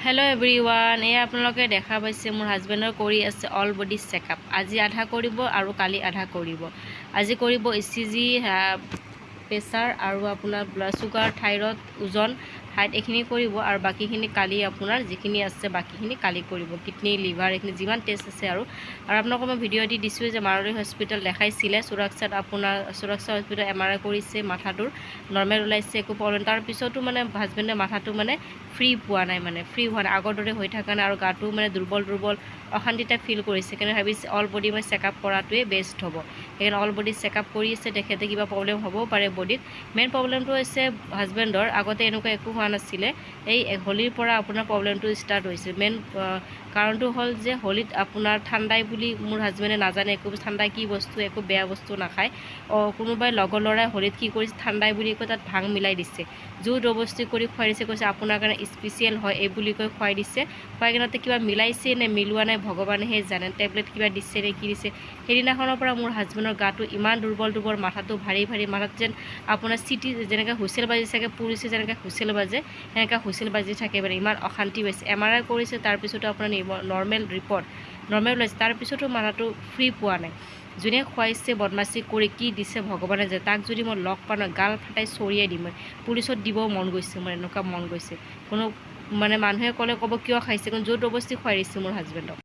Hello' everyone, এয়া আপোনালোকে দেখা পাইছে মোৰ হাজবেণ্ডৰ কৰি আছে অল বডি চেকআপ। আজি আধা কৰিব আৰু কালি আধা কৰিব। আজি কৰিব ECG, প্ৰেছাৰ আৰু আপোনাৰ ব্লাড চুগাৰ, থাইৰয়ড, ওজন, হাইট এইখিনি কৰিব আৰু বাকীখিনি কালি আপোনাৰ যিখিনি আছে বাকীখিনি কালি কৰিব। কিডনি, লিভাৰ এইখিনি যিমান টেষ্ট আছে আৰু আপোনালোকক মই ভিডিঅ' দি দিছোঁ যে মাৰুতি হস্পিটেল দেখাইছিলে সুৰক্ষাত, আপোনাৰ সুৰক্ষা হস্পিটেল MRI কৰিছে, মাথাটোৰ নৰ্মেল ওলাইছে, একো প্ৰব্লেম। তাৰপিছতো মানে হাজবেণ্ডে মাথাটো মানে ফ্ৰী পোৱা নাই, মানে ফ্ৰী হোৱা নাই, আগৰ দৰে হৈ থকা নাই আৰু গাটো মানে দুৰ্বল অশান্তি টাইপ ফিল কৰিছে। সেইকাৰণে ভাবিছে অল বডি মই চেকআপ কৰাটোৱে বেষ্ট হ'ব। সেইকাৰণে অল বডি চেকআপ কৰি আছে। তেখেতে কিবা প্ৰব্লেম হ'বও পাৰে বডিত। মেইন প্ৰব্লেমটো হৈছে হাজবেণ্ডৰ আগতে এনেকুৱা একো হোৱা নাছিলে, এই হোলীৰ পৰা আপোনাৰ প্ৰব্লেমটো ষ্টাৰ্ট হৈছে। মেইন কাৰণটো হ'ল যে হোলীত আপোনাৰ ঠাণ্ডাই বুলি মোৰ হাজবেণ্ডে নাজানে, একো ঠাণ্ডাই কি বস্তু, একো বেয়া বস্তু নাখায়। কোনোবাই লগৰ ল'ৰাই হোলীত কি কৰিছে, ঠাণ্ডাই বুলি কৈ তাত ভাং মিলাই দিছে, জোৰ জবৰদস্তি কৰি খুৱাই দিছে, কৈছে আপোনাৰ কাৰণে স্পেচিয়েল হয় এই বুলি কৈ খুৱাই দিছে। খুৱাই কিনে কিবা মিলাইছে নে মিলোৱা নাই ভগৱানেহে জানে, টেবলেট কিবা দিছে নে কি দিছে। সেইদিনাখনৰ পৰা মোৰ হাজবেণ্ডৰ গাটো ইমান দুৰ্বল, মাথাটো ভাৰী মাথাত যেন আপোনাৰ চিটি যেনেকৈ হুইচেল বাজি চাগে পুলিচে যেনেকৈ হুইচেল বাজে সেনেকৈ হুইচেল বাজি থাকে, মানে ইমান অশান্তি পাইছে। MRI কৰিছে, তাৰপিছতো আপোনাৰ নৰ্মেল ৰিপৰ্ট নৰ্মেল ওলাইছে, তাৰপিছতো মাথাটো ফ্ৰী পোৱা নাই। যোনে খুৱাইছে বদমাচি কৰি কি দিছে ভগৱানে যে, তাক যদি মই লগ পাওঁ গাল ফাটাই চৰিয়াই দিম, পুলিচত দিবও মন গৈছে, মোৰ এনেকুৱা মন গৈছে। কোনো মানে মানুহে ক'লে ক'ব কিয় খাইছে, কিন্তু জোৰ জবৰদস্তি খুৱাই দিছে মোৰ হাজবেণ্ডক।